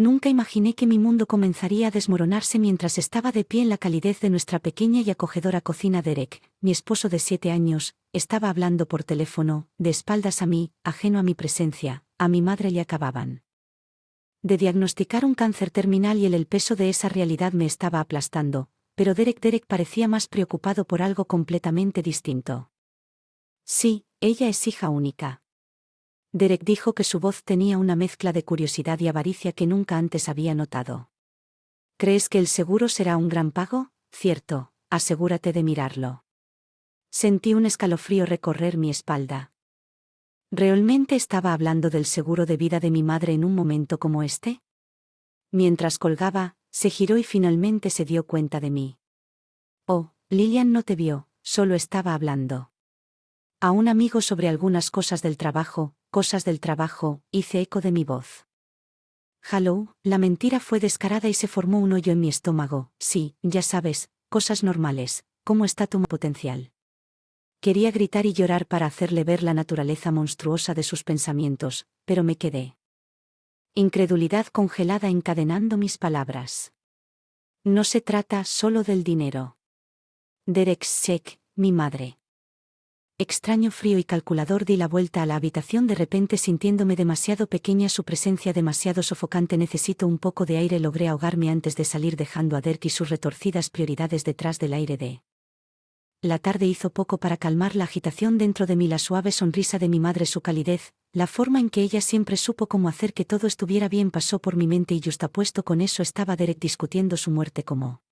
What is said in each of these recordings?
Nunca imaginé que mi mundo comenzaría a desmoronarse mientras estaba de pie en la calidez de nuestra pequeña y acogedora cocina. Derek, mi esposo de 7 años, estaba hablando por teléfono, de espaldas a mí, ajeno a mi presencia. A mi madre le acababan de diagnosticar un cáncer terminal y el peso de esa realidad me estaba aplastando, pero Derek parecía más preocupado por algo completamente distinto. Sí, ella es hija única. Derek dijo que su voz tenía una mezcla de curiosidad y avaricia que nunca antes había notado. ¿Crees que el seguro será un gran pago? Cierto, asegúrate de mirarlo. Sentí un escalofrío recorrer mi espalda. ¿Realmente estaba hablando del seguro de vida de mi madre en un momento como este? Mientras colgaba, se giró y finalmente se dio cuenta de mí. Oh, Lillian no te vio, solo estaba hablando. A un amigo sobre algunas cosas del trabajo, hice eco de mi voz. Hello, la mentira fue descarada y se formó un hoyo en mi estómago. Sí, ya sabes, cosas normales. ¿Cómo está tu potencial? Quería gritar y llorar para hacerle ver la naturaleza monstruosa de sus pensamientos, pero me quedé. Incredulidad congelada encadenando mis palabras. No se trata solo del dinero. Derek Sheck, mi madre. Extraño frío y calculador. Di la vuelta a la habitación de repente sintiéndome demasiado pequeña, su presencia demasiado sofocante. Necesito un poco de aire. Logré ahogarme antes de salir dejando a Derek y sus retorcidas prioridades detrás del aire de. La tarde hizo poco para calmar la agitación dentro de mí, la suave sonrisa de mi madre, su calidez, la forma en que ella siempre supo cómo hacer que todo estuviera bien pasó por mi mente y justapuesto con eso estaba Derek discutiendo su muerte como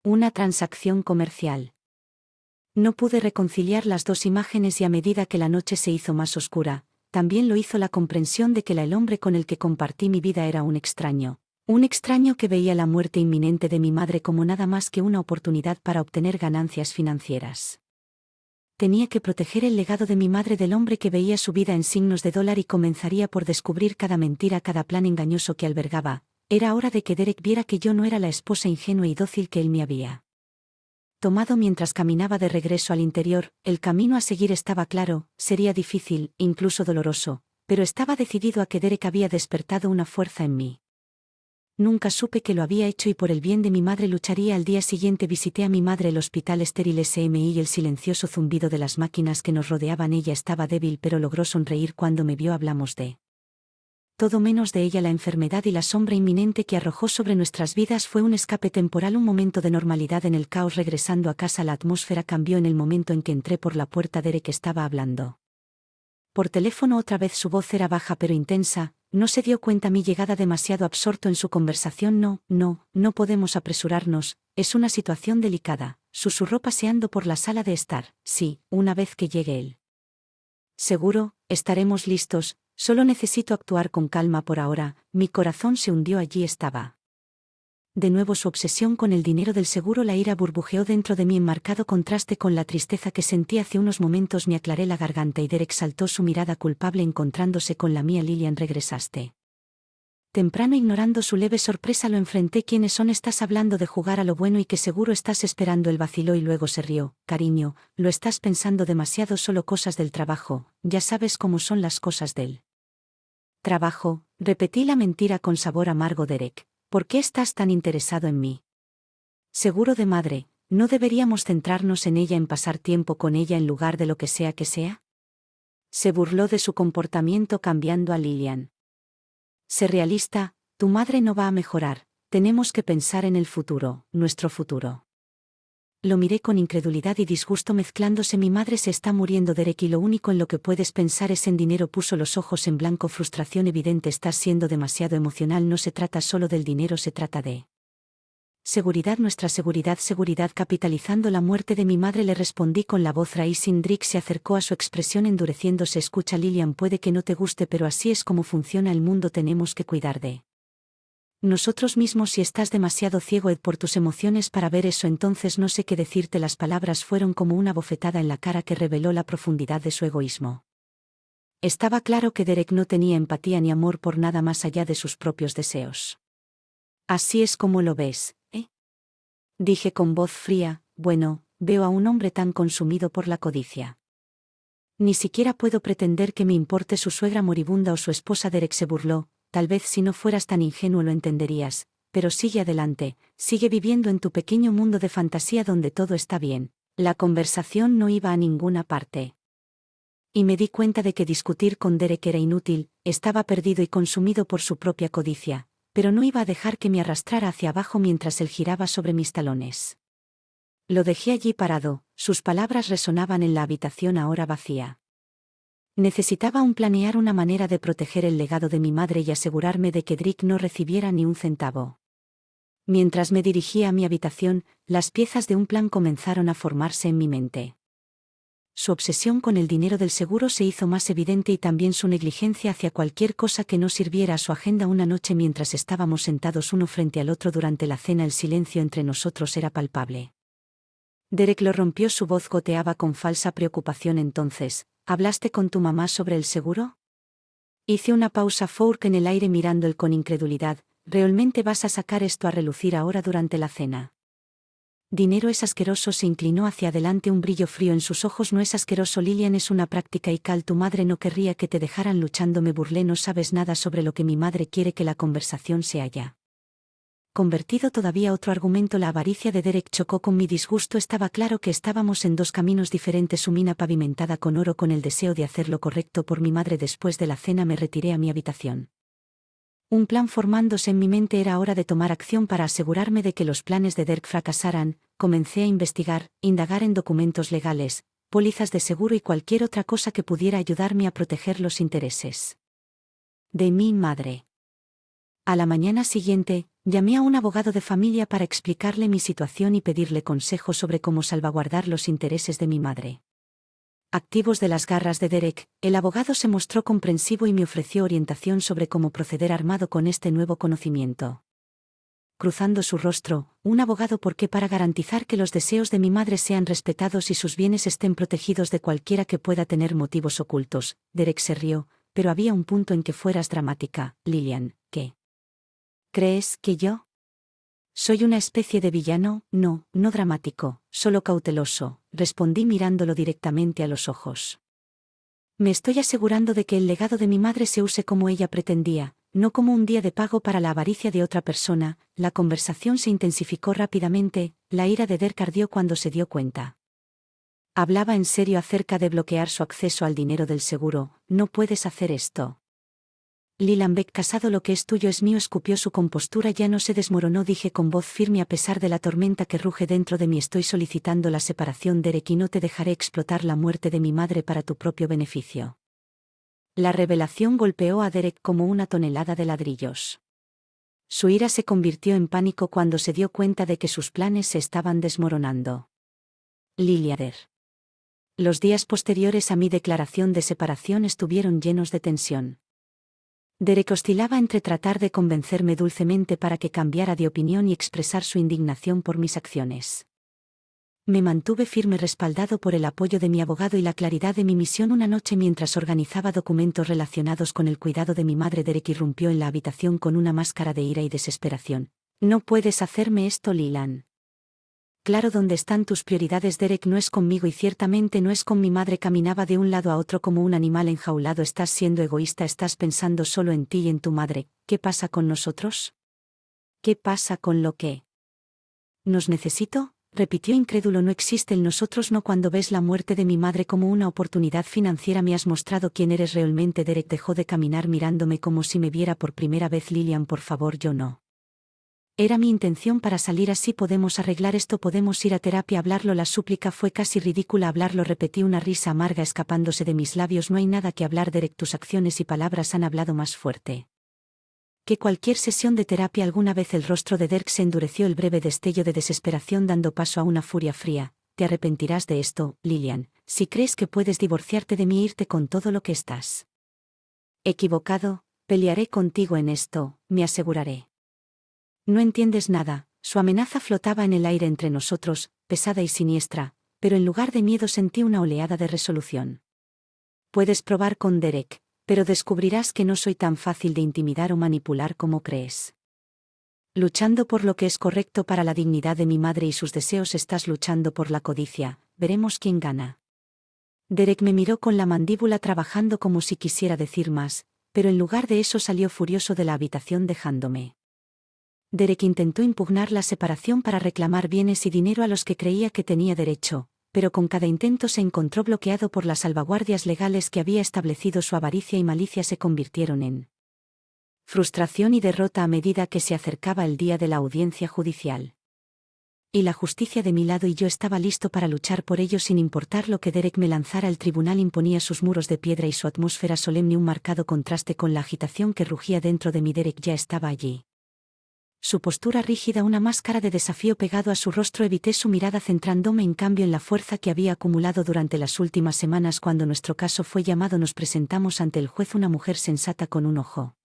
una transacción comercial. No pude reconciliar las dos imágenes y a medida que la noche se hizo más oscura, también lo hizo la comprensión de que el hombre con el que compartí mi vida era un extraño que veía la muerte inminente de mi madre como nada más que una oportunidad para obtener ganancias financieras. Tenía que proteger el legado de mi madre del hombre que veía su vida en signos de dólar y comenzaría por descubrir cada mentira, cada plan engañoso que albergaba. Era hora de que Derek viera que yo no era la esposa ingenua y dócil que él me había tomado mientras caminaba de regreso al interior. El camino a seguir estaba claro, sería difícil, incluso doloroso, pero estaba decidido a que Derek había despertado una fuerza en mí. Nunca supe que lo había hecho y por el bien de mi madre lucharía. Al día siguiente visité a mi madre el hospital estéril SMI y el silencioso zumbido de las máquinas que nos rodeaban. Ella estaba débil pero logró sonreír cuando me vio. Hablamos de todo menos de ella. La enfermedad y la sombra inminente que arrojó sobre nuestras vidas fue un escape temporal, un momento de normalidad en el caos. Regresando a casa la atmósfera cambió en el momento en que entré por la puerta. Derek estaba hablando por teléfono otra vez, su voz era baja pero intensa. No se dio cuenta mi llegada, demasiado absorto en su conversación. No podemos apresurarnos, es una situación delicada, susurró paseando por la sala de estar. Sí, una vez que llegue él. Seguro, estaremos listos, solo necesito actuar con calma por ahora. Mi corazón se hundió. Allí estaba. De nuevo su obsesión con el dinero del seguro. La ira burbujeó dentro de mí en marcado contraste con la tristeza que sentí hace unos momentos. Me aclaré la garganta y Derek saltó su mirada culpable encontrándose con la mía. Lillian, regresaste temprano. Ignorando su leve sorpresa lo enfrenté. ¿Quiénes son? Estás hablando de jugar a lo bueno y que seguro estás esperando. Él vaciló y luego se rió. Cariño, lo estás pensando demasiado, solo cosas del trabajo, ya sabes cómo son las cosas del trabajo. Repetí la mentira con sabor amargo. Derek, ¿por qué estás tan interesado en mí? Seguro de madre, ¿no deberíamos centrarnos en ella, en pasar tiempo con ella en lugar de lo que sea que sea? Se burló de su comportamiento cambiando a Lillian. Sé realista, tu madre no va a mejorar, tenemos que pensar en el futuro, nuestro futuro. Lo miré con incredulidad y disgusto mezclándose. Mi madre se está muriendo, Derek, y lo único en lo que puedes pensar es en dinero. Puso los ojos en blanco, frustración evidente. Estás siendo demasiado emocional. No se trata solo del dinero, se trata de seguridad, nuestra seguridad. Capitalizando la muerte de mi madre, le respondí con la voz raíz. Drake se acercó a su expresión endureciéndose. Escucha, Lillian, puede que no te guste, pero así es como funciona el mundo. Tenemos que cuidar de nosotros mismos. Si estás demasiado ciego por tus emociones para ver eso, entonces no sé qué decirte. Las palabras fueron como una bofetada en la cara que reveló la profundidad de su egoísmo. Estaba claro que Derek no tenía empatía ni amor por nada más allá de sus propios deseos. Así es como lo ves, ¿eh? Dije con voz fría. Bueno, veo a un hombre tan consumido por la codicia. Ni siquiera puedo pretender que me importe su suegra moribunda o su esposa. Derek se burló. tal vez si no fueras tan ingenuo lo entenderías, pero sigue adelante, sigue viviendo en tu pequeño mundo de fantasía donde todo está bien. La conversación no iba a ninguna parte. Y me di cuenta de que discutir con Derek era inútil, estaba perdido y consumido por su propia codicia, pero no iba a dejar que me arrastrara hacia abajo mientras él giraba sobre mis talones. Lo dejé allí parado, sus palabras resonaban en la habitación ahora vacía. Necesitaba aún planear una manera de proteger el legado de mi madre y asegurarme de que Drake no recibiera ni un centavo. Mientras me dirigía a mi habitación, las piezas de un plan comenzaron a formarse en mi mente. Su obsesión con el dinero del seguro se hizo más evidente y también su negligencia hacia cualquier cosa que no sirviera a su agenda. Una noche mientras estábamos sentados uno frente al otro durante la cena, el silencio entre nosotros era palpable. Derek lo rompió, su voz goteaba con falsa preocupación. Entonces, ¿hablaste con tu mamá sobre el seguro? Hice una pausa, fork en el aire mirando él con incredulidad. ¿Realmente vas a sacar esto a relucir ahora durante la cena? Dinero es asqueroso. Se inclinó hacia adelante, un brillo frío en sus ojos. No es asqueroso, Lillian, es una práctica y cal. Tu madre no querría que te dejaran luchando. Me burlé. No sabes nada sobre lo que mi madre quiere que la conversación se haya convertido todavía otro argumento. La avaricia de Derek chocó con mi disgusto. Estaba claro que estábamos en dos caminos diferentes, su mina pavimentada con oro con el deseo de hacer lo correcto por mi madre. Después de la cena me retiré a mi habitación. Un plan formándose en mi mente. Era hora de tomar acción para asegurarme de que los planes de Derek fracasaran. Comencé a indagar en documentos legales, pólizas de seguro y cualquier otra cosa que pudiera ayudarme a proteger los intereses de mi madre. A la mañana siguiente, llamé a un abogado de familia para explicarle mi situación y pedirle consejo sobre cómo salvaguardar los intereses de mi madre. Activos de las garras de Derek, el abogado se mostró comprensivo y me ofreció orientación sobre cómo proceder armado con este nuevo conocimiento. Cruzando su rostro, un abogado, ¿por qué? Para garantizar que los deseos de mi madre sean respetados y sus bienes estén protegidos de cualquiera que pueda tener motivos ocultos. Derek se rió, pero había un punto en que fueras dramática, Lillian. ¿Qué? ¿Crees que yo soy una especie de villano? No, no dramático, solo cauteloso, respondí mirándolo directamente a los ojos. Me estoy asegurando de que el legado de mi madre se use como ella pretendía, no como un día de pago para la avaricia de otra persona. La conversación se intensificó rápidamente, la ira de Derek ardió cuando se dio cuenta. Hablaba en serio acerca de bloquear su acceso al dinero del seguro. No puedes hacer esto. Lillian Beck, casado, lo que es tuyo es mío. Escupió, su compostura ya no se desmoronó. Dije con voz firme a pesar de la tormenta que ruge dentro de mí: estoy solicitando la separación, Derek, y no te dejaré explotar la muerte de mi madre para tu propio beneficio. La revelación golpeó a Derek como una tonelada de ladrillos. Su ira se convirtió en pánico cuando se dio cuenta de que sus planes se estaban desmoronando. Lillian. Los días posteriores a mi declaración de separación estuvieron llenos de tensión. Derek oscilaba entre tratar de convencerme dulcemente para que cambiara de opinión y expresar su indignación por mis acciones. Me mantuve firme, respaldado por el apoyo de mi abogado y la claridad de mi misión. Una noche, mientras organizaba documentos relacionados con el cuidado de mi madre, Derek irrumpió en la habitación con una máscara de ira y desesperación. No puedes hacerme esto, Lillian. Claro, ¿dónde están tus prioridades? Derek, no es conmigo y ciertamente no es con mi madre. Caminaba de un lado a otro como un animal enjaulado. Estás siendo egoísta, estás pensando solo en ti y en tu madre. ¿Qué pasa con nosotros? ¿Qué pasa con lo que nos necesito? Repitió incrédulo. No existe el nosotros. No, cuando ves la muerte de mi madre como una oportunidad financiera me has mostrado quién eres realmente. Derek dejó de caminar mirándome como si me viera por primera vez. Lillian, por favor, yo no. Era mi intención para salir así. Podemos arreglar esto, podemos ir a terapia, hablarlo. La súplica fue casi ridícula. Hablarlo, repetí, una risa amarga escapándose de mis labios. No hay nada que hablar, Derek, tus acciones y palabras han hablado más fuerte que cualquier sesión de terapia alguna vez. El rostro de Derek se endureció, el breve destello de desesperación dando paso a una furia fría. Te arrepentirás de esto, Lillian, si crees que puedes divorciarte de mí e irte con todo lo que estás equivocado. Pelearé contigo en esto, me aseguraré. No entiendes nada. Su amenaza flotaba en el aire entre nosotros, pesada y siniestra, pero en lugar de miedo sentí una oleada de resolución. Puedes probar con Derek, pero descubrirás que no soy tan fácil de intimidar o manipular como crees. Luchando por lo que es correcto para la dignidad de mi madre y sus deseos, estás luchando por la codicia. Veremos quién gana. Derek me miró con la mandíbula trabajando como si quisiera decir más, pero en lugar de eso salió furioso de la habitación dejándome. Derek intentó impugnar la separación para reclamar bienes y dinero a los que creía que tenía derecho, pero con cada intento se encontró bloqueado por las salvaguardias legales que había establecido. Su avaricia y malicia se convirtieron en frustración y derrota a medida que se acercaba el día de la audiencia judicial. Y la justicia de mi lado y yo estaba listo para luchar por ello sin importar lo que Derek me lanzara. El tribunal imponía sus muros de piedra y su atmósfera solemne, un marcado contraste con la agitación que rugía dentro de mí. Derek ya estaba allí. Su postura rígida, una máscara de desafío pegado a su rostro. Evité su mirada centrándome en cambio en la fuerza que había acumulado durante las últimas semanas. Cuando nuestro caso fue llamado, nos presentamos ante el juez. Una mujer sensata con un ojo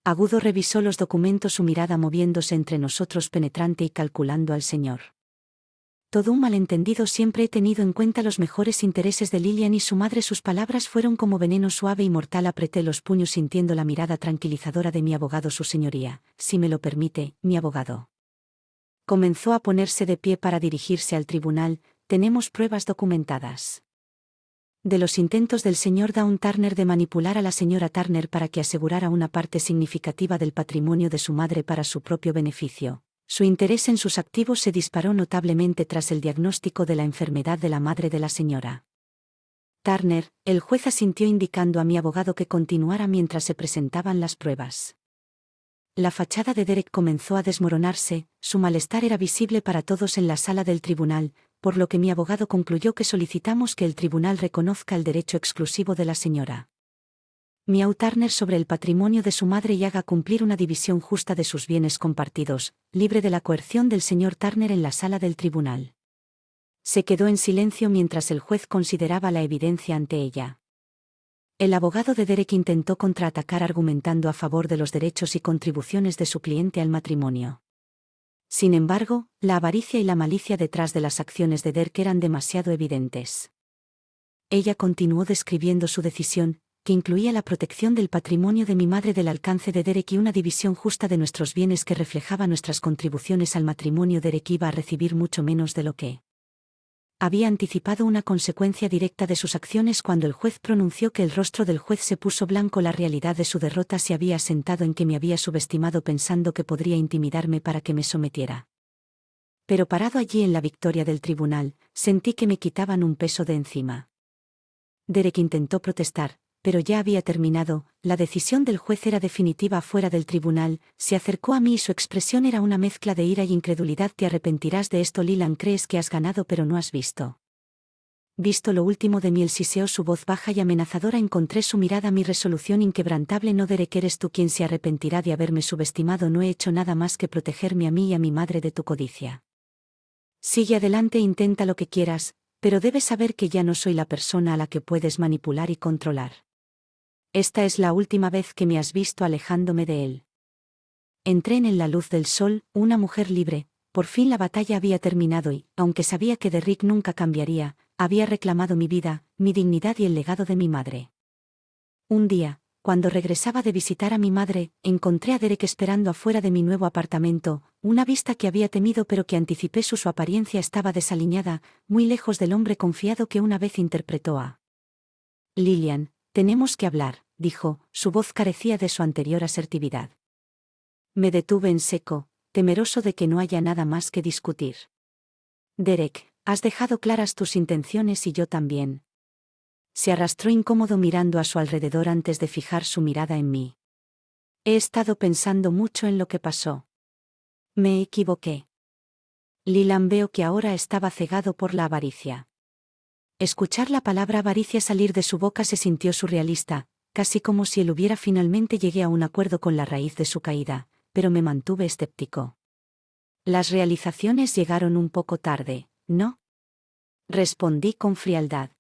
agudo revisó los documentos, su mirada moviéndose entre nosotros, penetrante y calculando al señor. Todo un malentendido. Siempre he tenido en cuenta los mejores intereses de Lillian y su madre. Sus palabras fueron como veneno suave y mortal. Apreté los puños sintiendo la mirada tranquilizadora de mi abogado. Su señoría, si me lo permite, mi abogado. Comenzó a ponerse de pie para dirigirse al tribunal. Tenemos pruebas documentadas de los intentos del señor Dawn Turner de manipular a la señora Turner para que asegurara una parte significativa del patrimonio de su madre para su propio beneficio. Su interés en sus activos se disparó notablemente tras el diagnóstico de la enfermedad de la madre de la señora Turner. El juez asintió indicando a mi abogado que continuara mientras se presentaban las pruebas. La fachada de Derek comenzó a desmoronarse, su malestar era visible para todos en la sala del tribunal, por lo que mi abogado concluyó que solicitamos que el tribunal reconozca el derecho exclusivo de la señora Miau Turner sobre el patrimonio de su madre y haga cumplir una división justa de sus bienes compartidos, libre de la coerción del señor Turner. En la sala del tribunal se quedó en silencio mientras el juez consideraba la evidencia ante ella. El abogado de Derek intentó contraatacar argumentando a favor de los derechos y contribuciones de su cliente al matrimonio. Sin embargo, la avaricia y la malicia detrás de las acciones de Derek eran demasiado evidentes. Ella continuó describiendo su decisión, que incluía la protección del patrimonio de mi madre del alcance de Derek y una división justa de nuestros bienes que reflejaba nuestras contribuciones al matrimonio. Derek iba a recibir mucho menos de lo que había anticipado, una consecuencia directa de sus acciones. Cuando el juez pronunció que el rostro del juez se puso blanco, la realidad de su derrota se había asentado en que me había subestimado pensando que podría intimidarme para que me sometiera. Pero parado allí en la victoria del tribunal, sentí que me quitaban un peso de encima. Derek intentó protestar, pero ya había terminado. La decisión del juez era definitiva. Afuera del tribunal, se acercó a mí y su expresión era una mezcla de ira y incredulidad. Te arrepentirás de esto, Lillian. Crees que has ganado, pero no has visto lo último de mí. Él siseó, su voz baja y amenazadora. Encontré su mirada, mi resolución inquebrantable. No, Derek, eres tú quien se arrepentirá de haberme subestimado. No he hecho nada más que protegerme a mí y a mi madre de tu codicia. Sigue adelante e intenta lo que quieras, pero debes saber que ya no soy la persona a la que puedes manipular y controlar. Esta es la última vez que me has visto alejándome de él. Entré en la luz del sol, una mujer libre. Por fin la batalla había terminado y, aunque sabía que Derek nunca cambiaría, había reclamado mi vida, mi dignidad y el legado de mi madre. Un día, cuando regresaba de visitar a mi madre, encontré a Derek esperando afuera de mi nuevo apartamento, una vista que había temido pero que anticipé. Su apariencia estaba desaliñada, muy lejos del hombre confiado que una vez interpretó a Lillian. Tenemos que hablar, dijo, su voz carecía de su anterior asertividad. Me detuve en seco, temeroso de que no haya nada más que discutir. Derek, has dejado claras tus intenciones y yo también. Se arrastró incómodo mirando a su alrededor antes de fijar su mirada en mí. He estado pensando mucho en lo que pasó. Me equivoqué. Lillian, veo que ahora estaba cegado por la avaricia. Escuchar la palabra avaricia salir de su boca se sintió surrealista, casi como si él hubiera finalmente llegado a un acuerdo con la raíz de su caída, pero me mantuve escéptico. Las realizaciones llegaron un poco tarde, ¿no? Respondí con frialdad.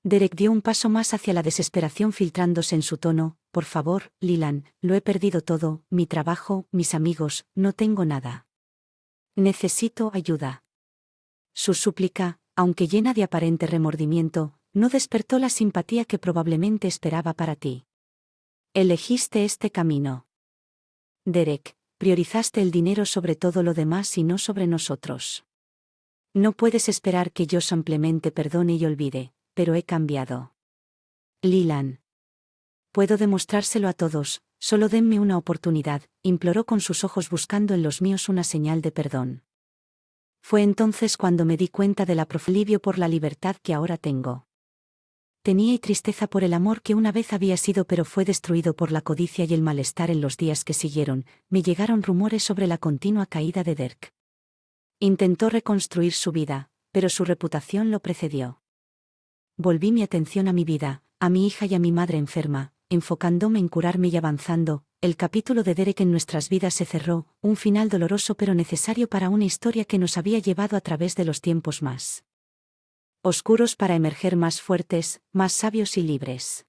Derek dio un paso más hacia la desesperación filtrándose en su tono. Por favor, Lillian, lo he perdido todo, mi trabajo, mis amigos, no tengo nada. Necesito ayuda. Su súplica, aunque llena de aparente remordimiento, no despertó la simpatía que probablemente esperaba para ti. Elegiste este camino. Derek, priorizaste el dinero sobre todo lo demás y no sobre nosotros. No puedes esperar que yo simplemente perdone y olvide, pero he cambiado. Lillian. Puedo demostrárselo a todos, solo denme una oportunidad, imploró con sus ojos buscando en los míos una señal de perdón. Fue entonces cuando me di cuenta del alivio por la libertad que ahora tengo. Tenía y tristeza por el amor que una vez había sido, pero fue destruido por la codicia y el malestar. En los días que siguieron, me llegaron rumores sobre la continua caída de Derek. Intentó reconstruir su vida, pero su reputación lo precedió. Volví mi atención a mi vida, a mi hija y a mi madre enferma, enfocándome en curarme y avanzando. El capítulo de Derek en nuestras vidas se cerró, un final doloroso pero necesario para una historia que nos había llevado a través de los tiempos más oscuros para emerger más fuertes, más sabios y libres.